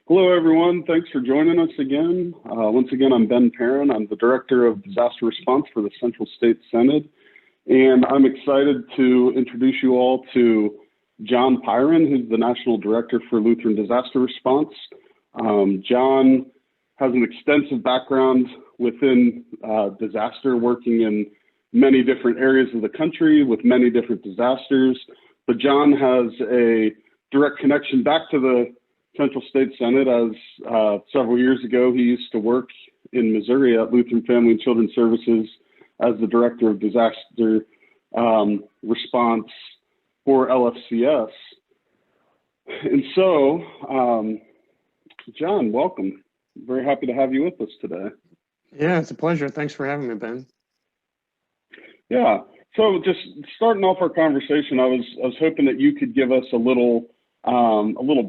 Hello, everyone. Thanks for joining us again. Once again, I'm Ben Perrin. I'm the Director of Disaster Response for the Central State Synod, and I'm excited to introduce you all to John Pyron, who's the National Director for Lutheran Disaster Response. John has an extensive background within disaster, working in many different areas of the country with many different disasters, but John has a direct connection back to the Central State Synod, as several years ago he used to work in Missouri at Lutheran Family and Children's Services as the Director of Disaster Response for LFCS. And so, John, welcome. Very happy to have you with us today. Yeah, it's a pleasure. Thanks for having me, Ben. Yeah. So just starting off our conversation, I was hoping that you could give us a little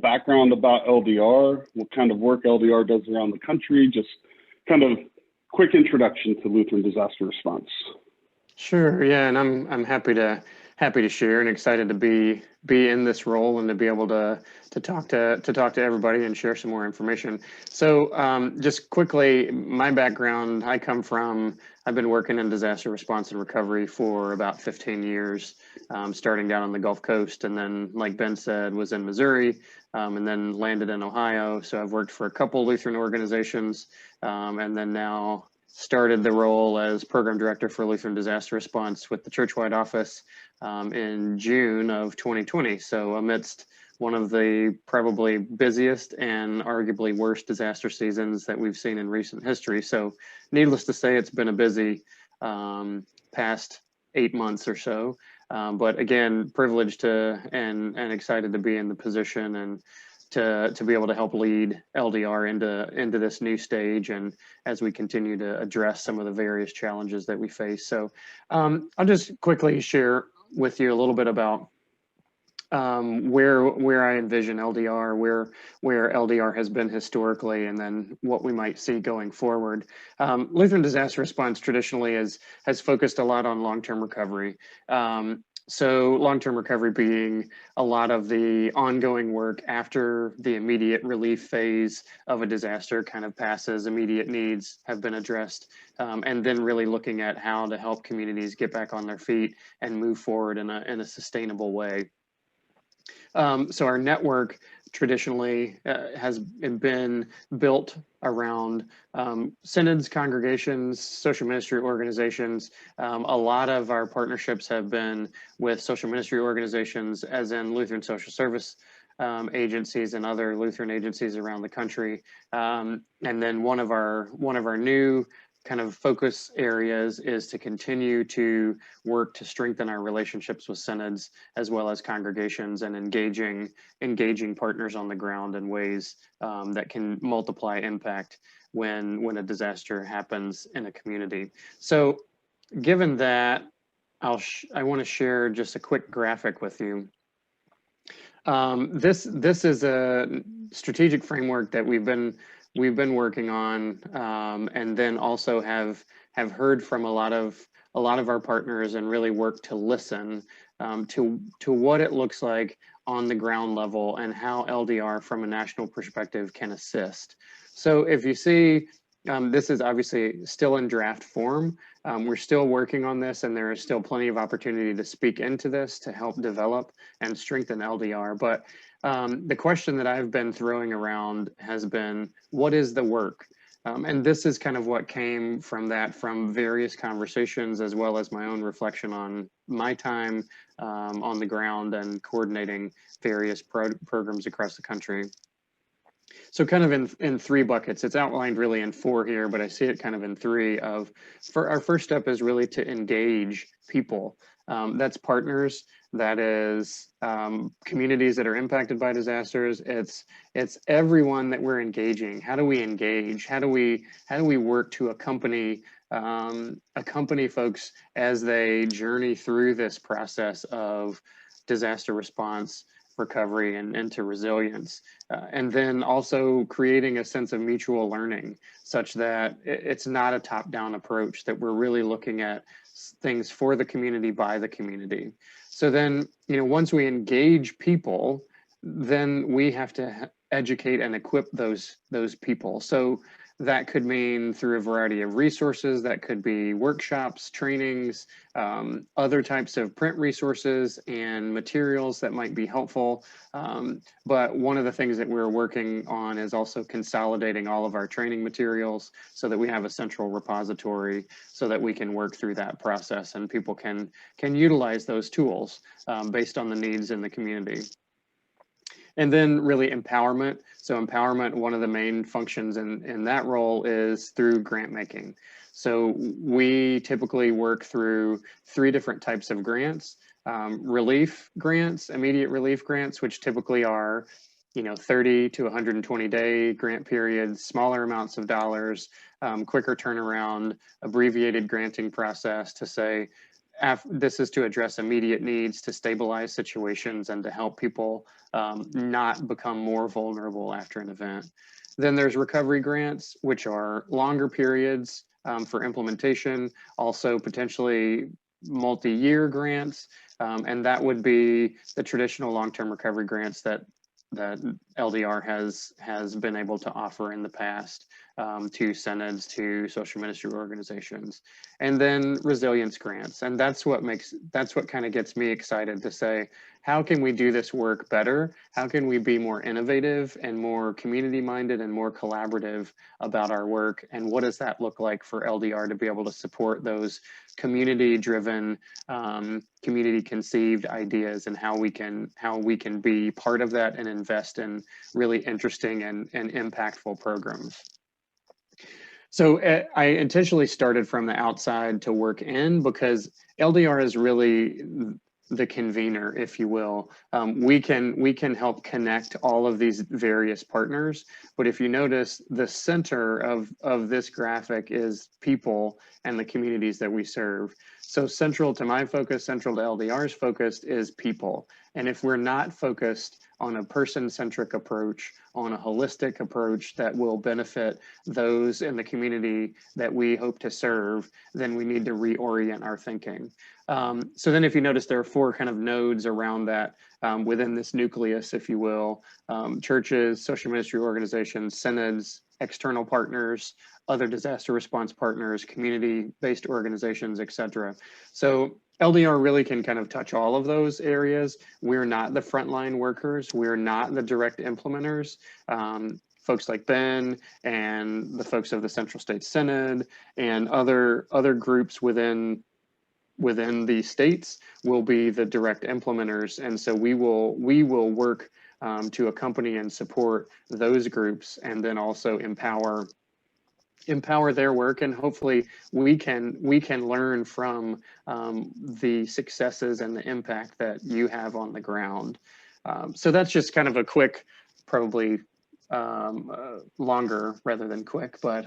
background about LDR, what kind of work LDR does around the country, just kind of quick introduction to Lutheran Disaster Response. Sure, yeah, and I'm happy to share and excited to be in this role and to be able to talk to everybody and share some more information. So just quickly, my background, I've been working in disaster response and recovery for about 15 years, starting down on the Gulf Coast, and then, like Ben said, was in Missouri, and then landed in Ohio. So I've worked for a couple Lutheran organizations, and then now started the role as program director for Lutheran Disaster Response with the churchwide office in June of 2020. So amidst one of the probably busiest and arguably worst disaster seasons that we've seen in recent history. So needless to say, it's been a busy past 8 months or so. But again, privileged to and excited to be in the position and to be able to help lead LDR into this new stage, and as we continue to address some of the various challenges that we face. So I'll just quickly share with you a little bit about where I envision LDR, where LDR has been historically, and then what we might see going forward. Lutheran Disaster Response traditionally has focused a lot on long-term recovery. So long-term recovery being a lot of the ongoing work after the immediate relief phase of a disaster kind of passes, immediate needs have been addressed, and then really looking at how to help communities get back on their feet and move forward in a sustainable way. So our network traditionally has been built around synods, congregations, social ministry organizations. A lot of our partnerships have been with social ministry organizations, as in Lutheran social service agencies and other Lutheran agencies around the country. And then one of our new kind of focus areas is to continue to work to strengthen our relationships with synods as well as congregations, and engaging partners on the ground in ways that can multiply impact when a disaster happens in a community. So given that, I want to share just a quick graphic with you. This is a strategic framework that we've been working on, and then also have heard from a lot of our partners and really worked to listen to what it looks like on the ground level and how LDR from a national perspective can assist. So if you see, this is obviously still in draft form. We're still working on this, and there is still plenty of opportunity to speak into this to help develop and strengthen LDR. But the question that I've been throwing around has been, what is the work? And this is kind of what came from various conversations, as well as my own reflection on my time on the ground and coordinating various programs across the country. So kind of in three buckets. It's outlined really in four here, but I see it kind of in three. For our first step is really to engage people. That's partners, that is communities that are impacted by disasters. It's everyone that we're engaging. How do we engage? How do we work to accompany folks as they journey through this process of disaster response, recovery, and into resilience, and then also creating a sense of mutual learning, such that it's not a top-down approach, that we're really looking at things for the community by the community. So then, once we engage people, then we have to educate and equip those people. So that could mean through a variety of resources. That could be workshops, trainings, other types of print resources and materials that might be helpful. But one of the things that we're working on is also consolidating all of our training materials so that we have a central repository so that we can work through that process and people can utilize those tools based on the needs in the community. And then really empowerment. So empowerment, one of the main functions in that role is through grant making. So we typically work through 3 different types of grants. Relief grants, immediate relief grants, which typically are 30 to 120 day grant periods, smaller amounts of dollars, quicker turnaround, abbreviated granting process to say, this is to address immediate needs, to stabilize situations, and to help people not become more vulnerable after an event. Then there's recovery grants, which are longer periods for implementation, also potentially multi-year grants, and that would be the traditional long-term recovery grants that LDR has been able to offer in the past to synods, to social ministry organizations, and then resilience grants. And that's what kind of gets me excited to say, how can we do this work better? How can we be more innovative and more community minded and more collaborative about our work? And what does that look like for LDR to be able to support those community driven, community conceived ideas, and how we can be part of that and invest in really interesting and impactful programs. So I intentionally started from the outside to work in, because LDR is really the convener, if you will. We can help connect all of these various partners, but if you notice, the center of this graphic is people and the communities that we serve. So central to my focus, central to LDR's focus is people. And if we're not focused on a person-centric approach, on a holistic approach that will benefit those in the community that we hope to serve, then we need to reorient our thinking. So then if you notice, there are 4 kind of nodes around that within this nucleus, if you will: churches, social ministry organizations, synods, external partners, other disaster response partners, community-based organizations, etc. So LDR really can kind of touch all of those areas. We're not the frontline workers. We're not the direct implementers. Folks like Ben and the folks of the Central State Synod and other groups within the states will be the direct implementers. And so we will work to accompany and support those groups, and then also empower their work, and hopefully we can learn from the successes and the impact that you have on the ground. So that's just kind of a quick, probably longer rather than quick, but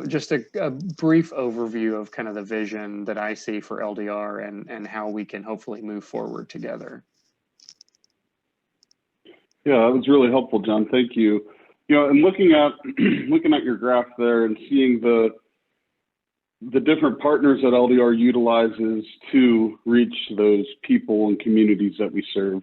just a brief overview of kind of the vision that I see for LDR and how we can hopefully move forward together. Yeah, that was really helpful, John. Thank you. And looking at your graph there and seeing the different partners that LDR utilizes to reach those people and communities that we serve.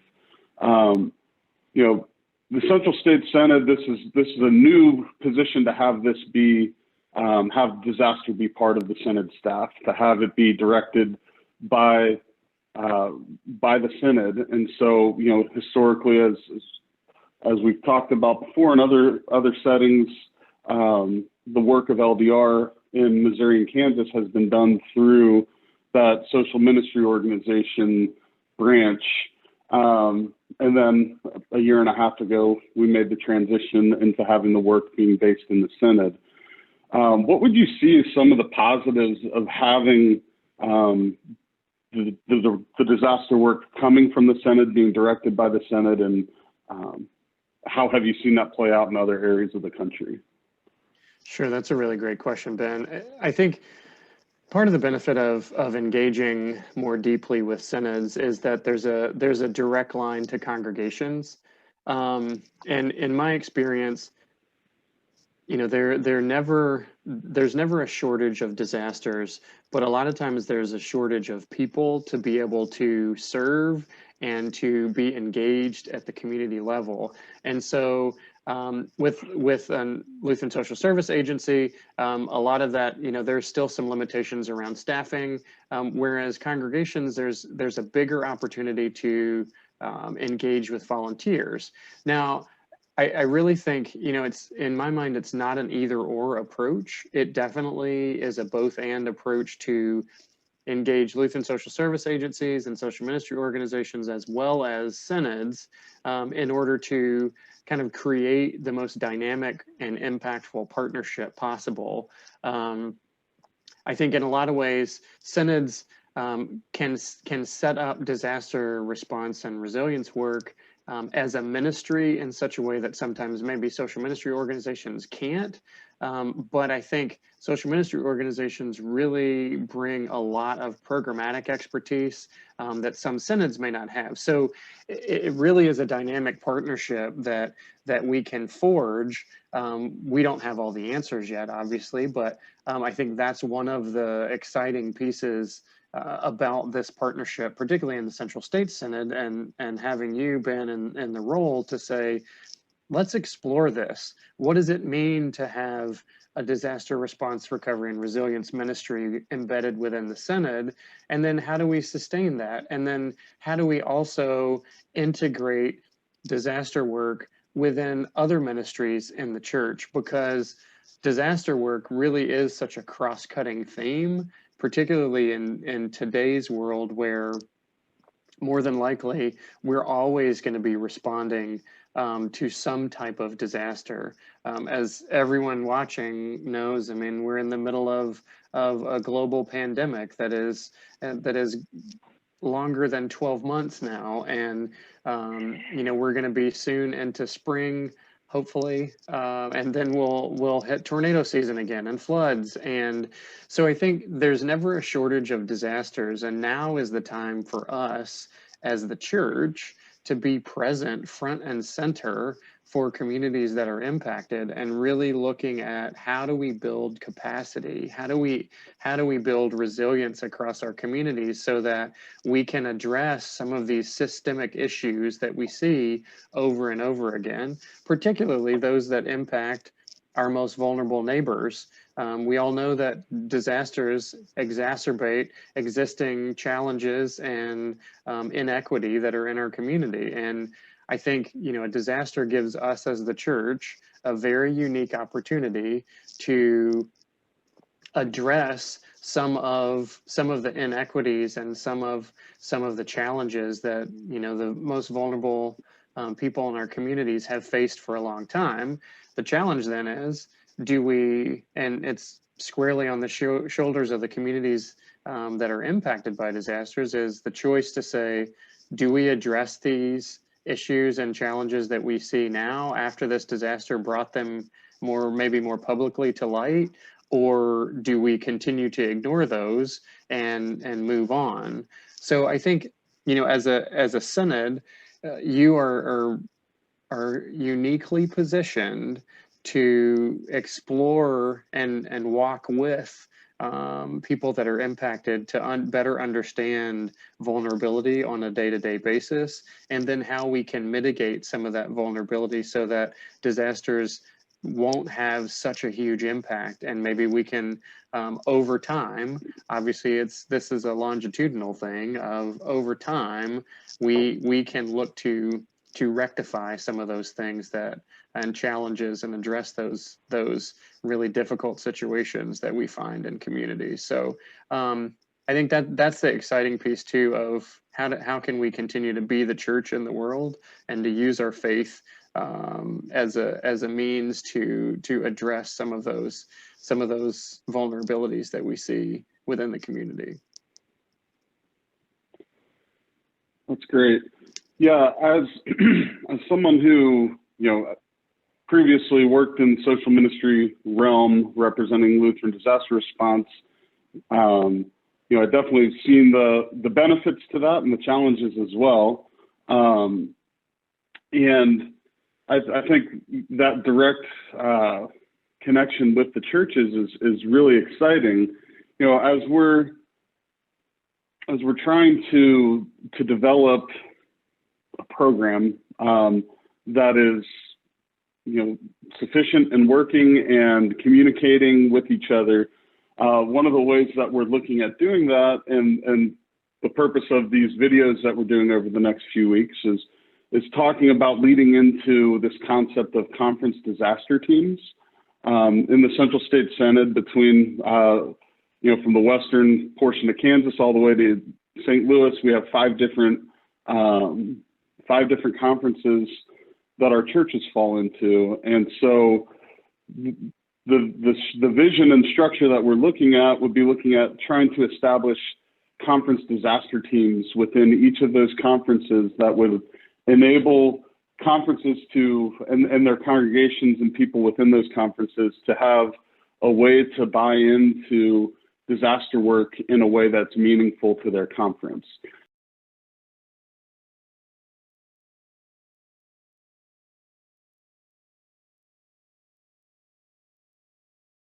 The Central State Synod, this is a new position to have this be have disaster be part of the Synod staff, to have it be directed by the Synod. And so, historically, as we've talked about before in other settings, the work of LDR in Missouri and Kansas has been done through that social ministry organization branch. And then a year and a half ago, we made the transition into having the work being based in the Synod. What would you see as some of the positives of having the disaster work coming from the Synod, being directed by the Synod, and how have you seen that play out in other areas of the country? Sure, that's a really great question, Ben. I think part of the benefit of engaging more deeply with synods is that there's a direct line to congregations, and in my experience, there's never a shortage of disasters, but a lot of times there's a shortage of people to be able to serve and to be engaged at the community level. And so with Lutheran Social Service Agency, a lot of that, there's still some limitations around staffing, whereas congregations, there's a bigger opportunity to engage with volunteers. Now, I really think, it's, in my mind, it's not an either or approach. It definitely is a both and approach to engage Lutheran social service agencies and social ministry organizations, as well as synods, in order to kind of create the most dynamic and impactful partnership possible. I think in a lot of ways, synods can set up disaster response and resilience work as a ministry in such a way that sometimes maybe social ministry organizations can't. But I think social ministry organizations really bring a lot of programmatic expertise that some synods may not have. So it really is a dynamic partnership that we can forge. We don't have all the answers yet, obviously, but I think that's one of the exciting pieces about this partnership, particularly in the Central States Synod, and having you, Ben, in the role to say, let's explore this. What does it mean to have a disaster response, recovery, and resilience ministry embedded within the Synod? And then how do we sustain that? And then how do we also integrate disaster work within other ministries in the church? Because disaster work really is such a cross-cutting theme, particularly in today's world, where more than likely we're always going to be responding to some type of disaster. As everyone watching knows, I mean, we're in the middle of a global pandemic that is longer than 12 months now, and we're going to be soon into spring, hopefully, and then we'll hit tornado season again and floods. And so I think there's never a shortage of disasters, and now is the time for us as the church to be present front and center for communities that are impacted, and really looking at how do we build capacity, how do we build resilience across our communities so that we can address some of these systemic issues that we see over and over again, particularly those that impact our most vulnerable neighbors. We all know that disasters exacerbate existing challenges and inequity that are in our community. And I think, a disaster gives us as the church a very unique opportunity to address some of the inequities and some of the challenges that, the most vulnerable people in our communities have faced for a long time. The challenge then is, and it's squarely on the shoulders of the communities that are impacted by disasters, is the choice to say, do we address these issues and challenges that we see now after this disaster brought them maybe more publicly to light, or do we continue to ignore those and move on? So I think, as a synod, you are uniquely positioned to explore and walk with people that are impacted to better understand vulnerability on a day-to-day basis, and then how we can mitigate some of that vulnerability so that disasters won't have such a huge impact. And maybe we can, over time, obviously this is a longitudinal thing of over time, we can look to rectify some of those things and challenges and address those really difficult situations that we find in communities. So I think that's the exciting piece too, of how can we continue to be the church in the world and to use our faith as a means to address some of those vulnerabilities that we see within the community. That's great. Yeah, as someone who previously worked in social ministry realm representing Lutheran disaster response, I've definitely seen the benefits to that and the challenges as well. And I think that direct connection with the churches is really exciting. As we're trying to develop a program that is, sufficient and working and communicating with each other. One of the ways that we're looking at doing that, and the purpose of these videos that we're doing over the next few weeks is talking about leading into this concept of conference disaster teams. In the Central State Synod, between, from the western portion of Kansas all the way to St. Louis, we have five different conferences that our churches fall into. And so the vision and structure that we're looking at would be looking at trying to establish conference disaster teams within each of those conferences that would enable conferences to, and their congregations and people within those conferences to have a way to buy into disaster work in a way that's meaningful to their conference.